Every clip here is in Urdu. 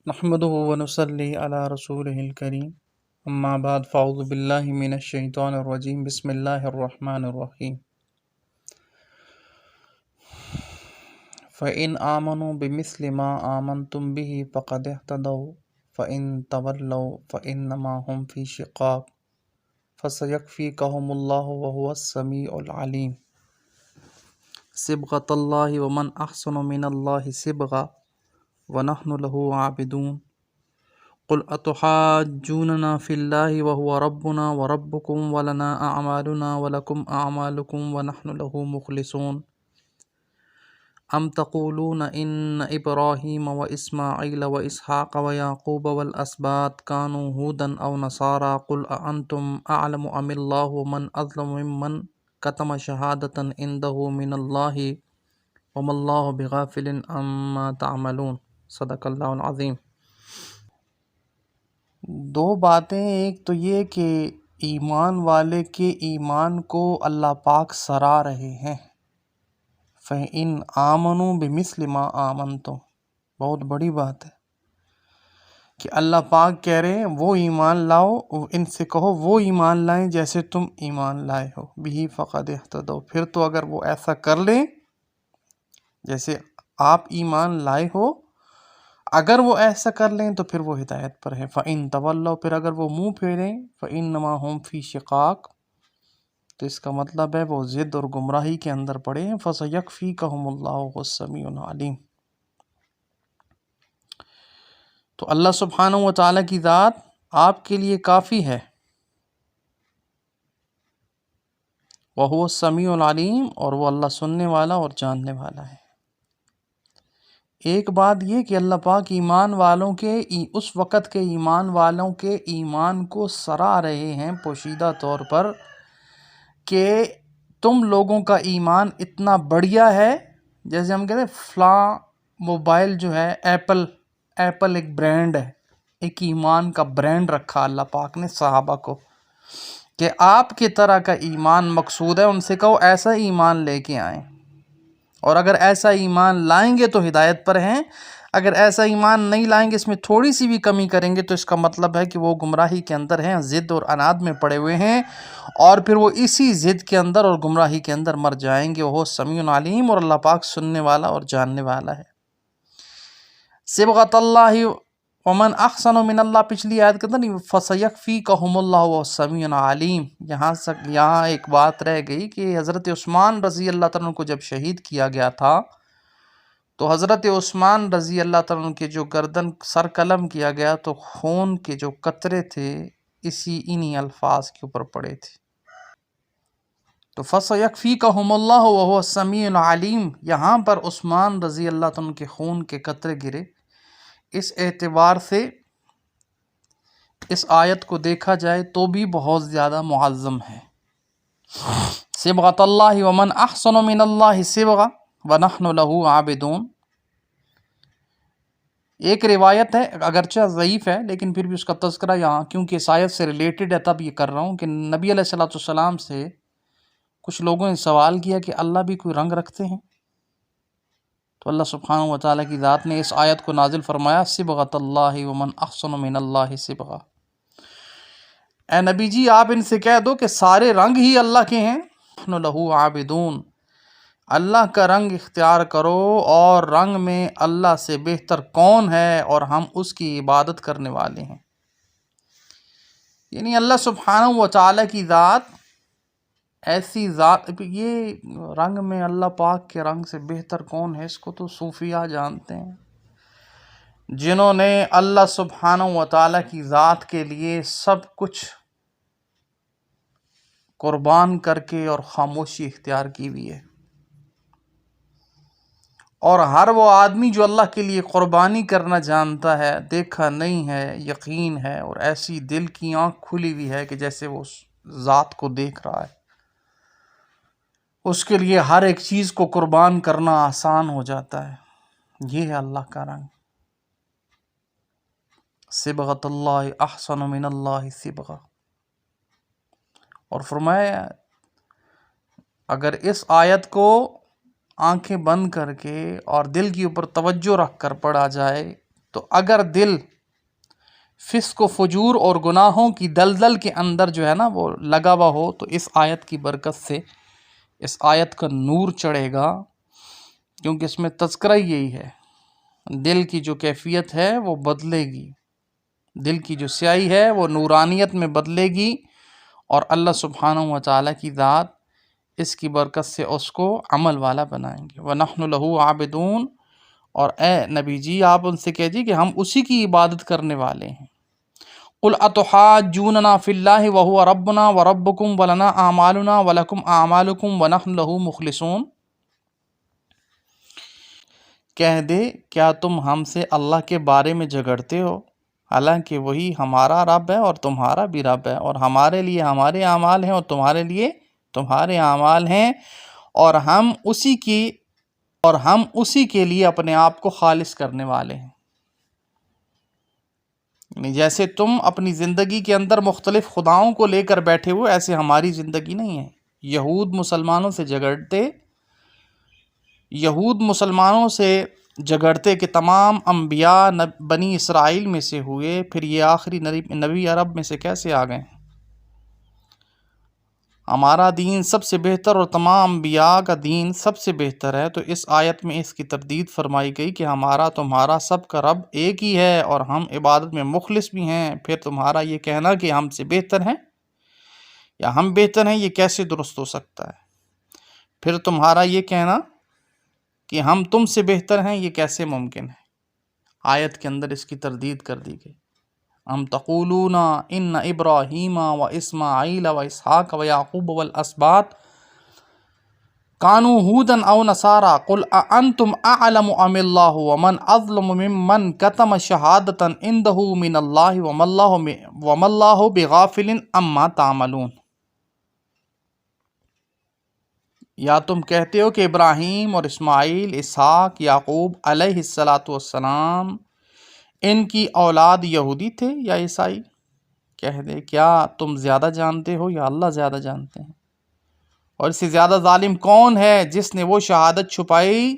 نحمده ونصلي على رسوله الكريم اما بعد فاعوذ بالله من الشیطان الرجیم بسم اللہ الرحمن الرحیم فإن آمنوا بمثل ما آمنتم به فقد اهتدوا فإن تولوا فإنما هم في شقاق فسيكفيكهم الله وهو السميع العليم صبغة الله ومن أحسن من الله صبغة ونحن له عابدون قل أتحاجوننا في الله وهو ربنا وربكم ولنا أعمالنا ولكم أعمالكم ونحن له مخلصون أم تقولون إن إبراهيم وإسماعيل وإسحاق ويعقوب والأسباط كانوا هودا أو نصارى قل أأنتم أعلم أم الله ومن أظلم ممن كتم شهادة عنده من الله وما الله بغافل عما تعملون صدق اللہ العظیم۔ دو باتیں، ایک تو یہ کہ ایمان والے کے ایمان کو اللہ پاک سرا رہے ہیں۔ فَإِنْ آمَنُوا بِمِثْلِ مَا آمَنْتُمْ، بہت بڑی بات ہے کہ اللہ پاک کہہ رہے ہیں وہ ایمان لاؤ، ان سے کہو وہ ایمان لائیں جیسے تم ایمان لائے ہو، بِهِ فَقَدْ اهْتَدَوْا۔ پھر تو اگر وہ ایسا کر لیں جیسے آپ ایمان لائے ہو، اگر وہ ایسا کر لیں تو پھر وہ ہدایت پر ہے۔ فَإِن تَوَلَّوْا، پھر اگر وہ منہ پھیریں، فَإِنَّمَا هُمْ فِي شِقَاقٍ، تو اس کا مطلب ہے وہ ضد اور گمراہی کے اندر پڑے ہیں۔ فَسَيَكْفِيكَهُمُ اللَّهُ وَهُوَ السَّمِيعُ الْعَلِيمُ۔ تو اللہ سبحانہ و تعالیٰ کی ذات آپ کے لیے کافی ہے، وَهُوَ السَّمِيعُ الْعَلِيمُ، اور وہ اللہ سننے والا اور جاننے والا ہے۔ ایک بات یہ کہ اللہ پاک ایمان والوں کے اس وقت کے ایمان والوں کے ایمان کو سرا رہے ہیں پوشیدہ طور پر کہ تم لوگوں کا ایمان اتنا بڑھیا ہے، جیسے ہم کہتے ہیں فلاں موبائل جو ہے ایپل ایک برانڈ ہے، ایک ایمان کا برانڈ رکھا اللہ پاک نے صحابہ کو کہ آپ کی طرح کا ایمان مقصود ہے، ان سے کہو ایسا ایمان لے کے آئیں، اور اگر ایسا ایمان لائیں گے تو ہدایت پر ہیں، اگر ایسا ایمان نہیں لائیں گے، اس میں تھوڑی سی بھی کمی کریں گے تو اس کا مطلب ہے کہ وہ گمراہی کے اندر ہیں، ضد اور عناد میں پڑے ہوئے ہیں، اور پھر وہ اسی ضد کے اندر اور گمراہی کے اندر مر جائیں گے۔ وہ سمیع علیم، اور اللہ پاک سننے والا اور جاننے والا ہے۔ صبغۃ اللہ ومن احسن من اللہ، پچھلی آیت کے اندر فَسَيَكْفِيكَهُمُ اللَّهُ وَهُوَ السَّمِيعُ الْعَلِيمُ، یہاں ایک بات رہ گئی کہ حضرت عثمان رضی اللہ تعالیٰ عنہ کو جب شہید کیا گیا تھا تو حضرت عثمان رضی اللہ تعالیٰ عنہ کے جو گردن سر قلم کیا گیا تو خون کے جو قطرے تھے انہی الفاظ کے اوپر پڑے تھے۔ تو فَسَيَكْفِيكَهُمُ اللَّهُ وَهُوَ السَّمِيعُ الْعَلِيمُ، یہاں پر عثمان رضی اللہ تعالیٰ عنہ کے خون کے قطرے گرے۔ اس اعتبار سے اس آیت کو دیکھا جائے تو بھی بہت زیادہ معظم ہے۔ صبغۃ اللہ ومن احسن من اللہ صبغہ ونحن له عابدون، ایک روایت ہے اگرچہ ضعیف ہے لیکن پھر بھی اس کا تذکرہ یہاں کیونکہ اس آیت سے ریلیٹڈ ہے تب یہ کر رہا ہوں کہ نبی علیہ الصلوۃ والسلام سے کچھ لوگوں نے سوال کیا کہ اللہ بھی کوئی رنگ رکھتے ہیں؟ تو اللہ سبحانہ و تعالیٰ کی ذات نے اس آیت کو نازل فرمایا، صبغۃ اللہ ومن احسن من اللہ صبغہ۔ اے نبی جی آپ ان سے کہہ دو کہ سارے رنگ ہی اللہ کے ہیں، نحن لہ عابدون، اللہ کا رنگ اختیار کرو، اور رنگ میں اللہ سے بہتر کون ہے اور ہم اس کی عبادت کرنے والے ہیں۔ یعنی اللہ سبحانہ و تعالیٰ کی ذات ایسی ذات، یہ رنگ میں اللہ پاک کے رنگ سے بہتر کون ہے، اس کو تو صوفیاء جانتے ہیں، جنہوں نے اللہ سبحانہ و تعالیٰ کی ذات کے لیے سب کچھ قربان کر کے اور خاموشی اختیار کی ہوئی ہے۔ اور ہر وہ آدمی جو اللہ کے لیے قربانی کرنا جانتا ہے، دیکھا نہیں ہے، یقین ہے، اور ایسی دل کی آنکھ کھلی ہوئی ہے کہ جیسے وہ اس ذات کو دیکھ رہا ہے، اس کے لیے ہر ایک چیز کو قربان کرنا آسان ہو جاتا ہے۔ یہ ہے اللہ کا رنگ۔ صبغۃ اللہ احسن من اللہ صبغہ، اور فرمایا اگر اس آیت کو آنکھیں بند کر کے اور دل کے اوپر توجہ رکھ کر پڑھا جائے تو اگر دل فسق و فجور اور گناہوں کی دلدل کے اندر جو ہے نا وہ لگا ہوا ہو، تو اس آیت کی برکت سے اس آیت کا نور چڑھے گا، کیونکہ اس میں تذکرہ یہی ہے، دل کی جو کیفیت ہے وہ بدلے گی، دل کی جو سیاہی ہے وہ نورانیت میں بدلے گی، اور اللہ سبحانہ و تعالیٰ کی ذات اس کی برکت سے اس کو عمل والا بنائیں گے۔ وَنَحْنُ لَهُ عَابِدُونَ، اور اے نبی جی آپ ان سے کہہ کہ ہم اسی کی عبادت کرنے والے ہیں۔ قُلْ أَتُحَاجُّونَنَا فِي اللَّهِ وَهُوَ رَبُّنَا وَرَبُّكُمْ وَلَنَا أَعْمَالُنَا وَلَكُمْ أَعْمَالُكُمْ وَنَحْنُ لَهُ مُخْلِصُونَ۔ کہہ دے کیا تم ہم سے اللہ کے بارے میں جھگڑتے ہو، حالانکہ وہی ہمارا رب ہے اور تمہارا بھی رب ہے، اور ہمارے لیے ہمارے اعمال ہیں اور تمہارے لیے تمہارے اعمال ہیں، اور ہم اسی کے لیے اپنے آپ کو خالص کرنے والے ہیں۔ یعنی جیسے تم اپنی زندگی کے اندر مختلف خداؤں کو لے کر بیٹھے ہو، ایسے ہماری زندگی نہیں ہے۔ یہود مسلمانوں سے جھگڑتے کہ تمام انبیاء بنی اسرائیل میں سے ہوئے، پھر یہ آخری نبی عرب میں سے کیسے آ گئے؟ ہمارا دین سب سے بہتر اور تمام انبیاء کا دین سب سے بہتر ہے، تو اس آیت میں اس کی تردید فرمائی گئی کہ ہمارا تمہارا سب کا رب ایک ہی ہے، اور ہم عبادت میں مخلص بھی ہیں۔ پھر تمہارا یہ کہنا کہ ہم سے بہتر ہیں یا ہم بہتر ہیں، یہ کیسے درست ہو سکتا ہے؟ پھر تمہارا یہ کہنا کہ ہم تم سے بہتر ہیں، یہ کیسے ممکن ہے؟ آیت کے اندر اس کی تردید کر دی گئی۔ ام تقولون ان ابراہیم و اسماعیل و اسحاق و یعقوب والاسباط کانوا ھودا او نصارا قل اانتم اعلم ام اللہ ومن اظلم ممن کتم شہادۃ عنده من اللہ وما اللہ بغافل عما تعملون۔ یا تم کہتے ہو کہ ابراہیم اور اسماعیل، اسحاق، یعقوب علیہ السلام ان کی اولاد یہودی تھے یا عیسائی؟ کہہ دے کیا تم زیادہ جانتے ہو یا اللہ زیادہ جانتے ہیں؟ اور اس سے زیادہ ظالم کون ہے جس نے وہ شہادت چھپائی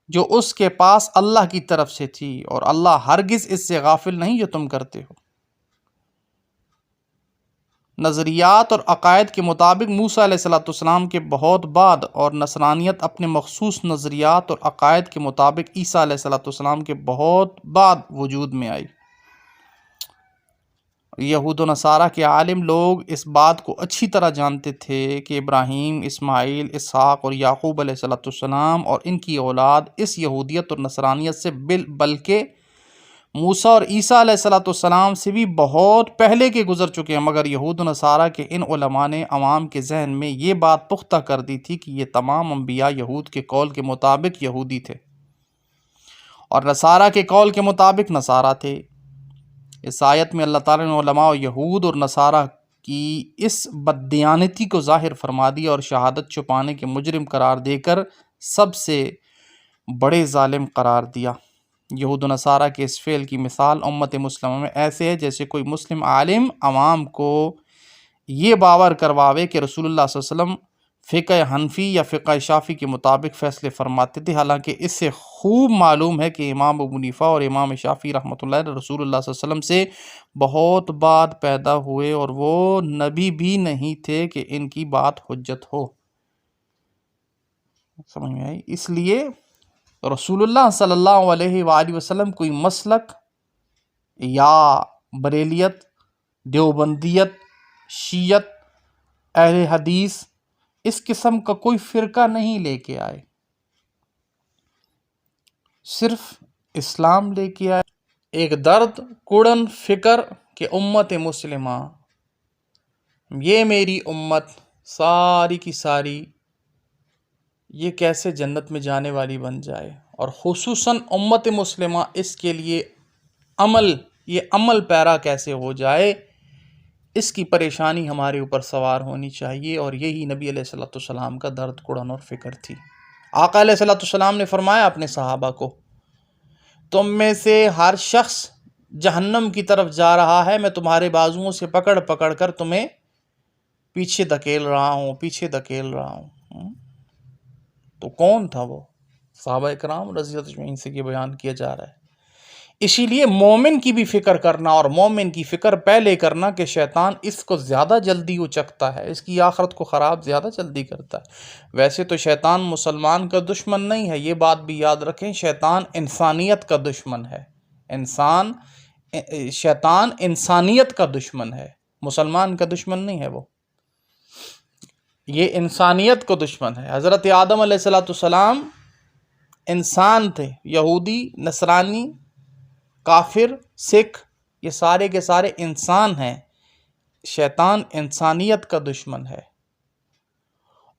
جو اس کے پاس اللہ کی طرف سے تھی، اور اللہ ہرگز اس سے غافل نہیں جو تم کرتے ہو۔ نظریات اور عقائد کے مطابق موسیٰ علیہ السلام کے بہت بعد، اور نصرانیت اپنے مخصوص نظریات اور عقائد کے مطابق عیسیٰ علیہ السلام کے بہت بعد وجود میں آئی۔ یہود و نصارہ کے عالم لوگ اس بات کو اچھی طرح جانتے تھے کہ ابراہیم، اسماعیل، اسحاق اور یعقوب علیہ السلام اور ان کی اولاد اس یہودیت اور نصرانیت سے بلکہ موسیٰ اور عیسیٰ علیہ السلام سے بھی بہت پہلے کے گزر چکے ہیں، مگر یہود و نصارہ کے ان علماء نے عوام کے ذہن میں یہ بات پختہ کر دی تھی کہ یہ تمام انبیاء یہود کے قول کے مطابق یہودی تھے اور نصارہ کے قول کے مطابق نصارہ تھے۔ اس آیت میں اللہ تعالیٰ نے علماء یہود اور نصارہ کی اس بددیانتی کو ظاہر فرما دیا اور شہادت چھپانے کے مجرم قرار دے کر سب سے بڑے ظالم قرار دیا۔ یہود و نصارہ کے اس فعل کی مثال امت مسلمہ میں ایسے ہے جیسے کوئی مسلم عالم عوام کو یہ باور کرواوے کہ رسول اللہ صلی اللہ علیہ وسلم فقہ حنفی یا فقہ شافعی کے مطابق فیصلے فرماتے تھے، حالانکہ اس سے خوب معلوم ہے کہ امام ابو حنیفہ اور امام شافعی رحمۃ اللہ علیہ رسول اللہ صلی اللہ علیہ وسلم سے بہت بعد پیدا ہوئے، اور وہ نبی بھی نہیں تھے کہ ان کی بات حجت ہو۔ سمجھ میں آئی؟ اس لیے رسول اللہ صلی اللہ علیہ وآلہ وسلم کوئی مسلک یا بریلیت، دیوبندیت، شیعت، اہل حدیث اس قسم کا کوئی فرقہ نہیں لے کے آئے، صرف اسلام لے کے آئے۔ ایک درد کڑن فکر کہ امت مسلمہ، یہ میری امت ساری کی ساری یہ کیسے جنت میں جانے والی بن جائے، اور خصوصاً امت مسلمہ اس کے لیے عمل پیرا کیسے ہو جائے، اس کی پریشانی ہمارے اوپر سوار ہونی چاہیے، اور یہی نبی علیہ السلام کا درد کڑن اور فکر تھی۔ آقا علیہ السلام نے فرمایا اپنے صحابہ کو، تم میں سے ہر شخص جہنم کی طرف جا رہا ہے، میں تمہارے بازوؤں سے پکڑ پکڑ کر تمہیں پیچھے دھکیل رہا ہوں۔ تو کون تھا وہ؟ صحابہ کرام رضی اللہ عنہم سے یہ بیان کیا جا رہا ہے۔ اسی لیے مومن کی بھی فکر کرنا، اور مومن کی فکر پہلے کرنا کہ شیطان اس کو زیادہ جلدی اچکتا ہے، اس کی آخرت کو خراب زیادہ جلدی کرتا ہے۔ ویسے تو شیطان مسلمان کا دشمن نہیں ہے، یہ بات بھی یاد رکھیں، شیطان انسانیت کا دشمن ہے۔ شیطان انسانیت کا دشمن ہے، مسلمان کا دشمن نہیں ہے وہ، یہ انسانیت کو دشمن ہے۔ حضرت آدم علیہ السلام انسان تھے، یہودی، نصرانی، کافر، سکھ، یہ سارے کے سارے انسان ہیں۔ شیطان انسانیت کا دشمن ہے،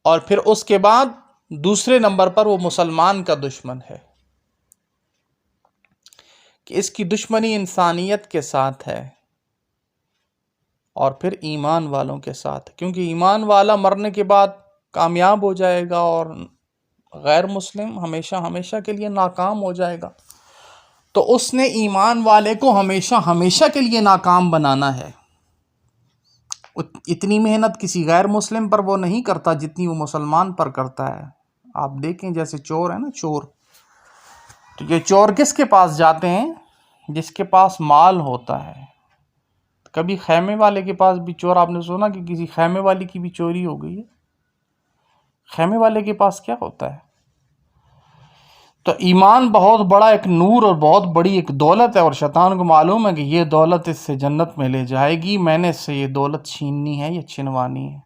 اور پھر اس کے بعد دوسرے نمبر پر وہ مسلمان کا دشمن ہے، کہ اس کی دشمنی انسانیت کے ساتھ ہے اور پھر ایمان والوں کے ساتھ، کیونکہ ایمان والا مرنے کے بعد کامیاب ہو جائے گا اور غیر مسلم ہمیشہ ہمیشہ کے لیے ناکام ہو جائے گا۔ تو اس نے ایمان والے کو ہمیشہ ہمیشہ کے لیے ناکام بنانا ہے۔ اتنی محنت کسی غیر مسلم پر وہ نہیں کرتا جتنی وہ مسلمان پر کرتا ہے۔ آپ دیکھیں جیسے چور ہے نا، چور، تو یہ چور کس کے پاس جاتے ہیں؟ جس کے پاس مال ہوتا ہے۔ کبھی خیمے والے کے پاس بھی چور، آپ نے سنا کہ کسی خیمے والے کی بھی چوری ہو گئی ہے؟ خیمے والے کے پاس کیا ہوتا ہے؟ تو ایمان بہت بڑا ایک نور اور بہت بڑی ایک دولت ہے، اور شیطان کو معلوم ہے کہ یہ دولت اس سے جنت میں لے جائے گی، میں نے اس سے یہ دولت چھیننی ہے، یہ چھنوانی ہے۔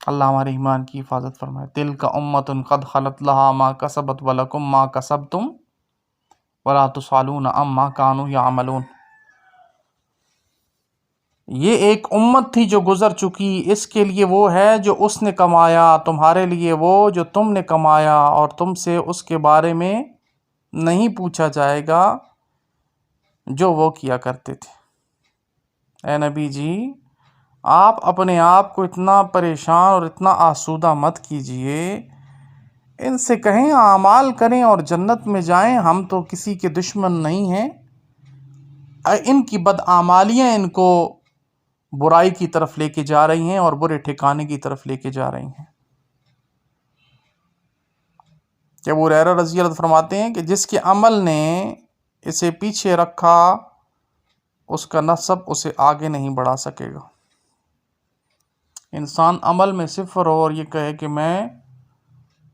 اللہ ہمارے ایمان کی حفاظت فرمائے۔ تلک امۃ قد خلت لہا ما کسبت ولکم ما کسبتم ولا تسألون عما کانوا یعملون۔ یہ ایک امت تھی جو گزر چکی، اس کے لیے وہ ہے جو اس نے کمایا، تمہارے لیے وہ جو تم نے کمایا، اور تم سے اس کے بارے میں نہیں پوچھا جائے گا جو وہ کیا کرتے تھے۔ اے نبی جی، آپ اپنے آپ کو اتنا پریشان اور اتنا آسودہ مت کیجئے، ان سے کہیں اعمال کریں اور جنت میں جائیں، ہم تو کسی کے دشمن نہیں ہیں۔ ان کی بدعمالیاں ان کو برائی کی طرف لے کے جا رہی ہیں اور برے ٹھکانے کی طرف لے کے جا رہی ہیں۔ کہ ابو ہریرہ رضی اللہ عنہ فرماتے ہیں کہ جس کے عمل نے اسے پیچھے رکھا، اس کا نسب اسے آگے نہیں بڑھا سکے گا۔ انسان عمل میں صفر ہو اور یہ کہے کہ میں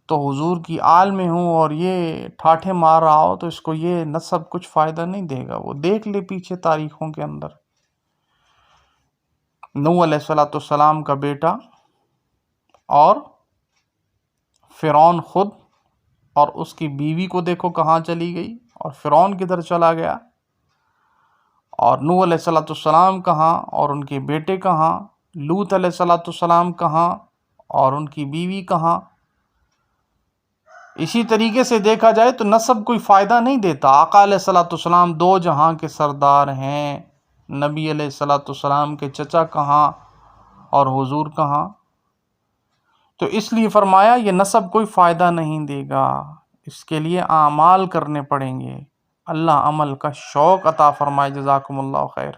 تو حضور کی آل میں ہوں، اور یہ ٹھاٹھے مار رہا ہو، تو اس کو یہ نسب کچھ فائدہ نہیں دے گا۔ وہ دیکھ لے پیچھے تاریخوں کے اندر، نوح علیہ السلام کا بیٹا اور فرعون خود، اور اس کی بیوی کو دیکھو کہاں چلی گئی، اور فرعون کدھر چلا گیا، اور نوح علیہ السلام کہاں اور ان کے بیٹے کہاں، لوط علیہ السلام کہاں اور ان کی بیوی کہاں۔ اسی طریقے سے دیکھا جائے تو نسب کوئی فائدہ نہیں دیتا۔ آقا علیہ السلام دو جہاں کے سردار ہیں، نبی علیہ السلام کے چچا کہاں اور حضور کہاں؟ تو اس لیے فرمایا یہ نسب کوئی فائدہ نہیں دے گا، اس کے لیے اعمال کرنے پڑیں گے۔ اللہ عمل کا شوق عطا فرمائے۔ جزاکم اللہ خیر۔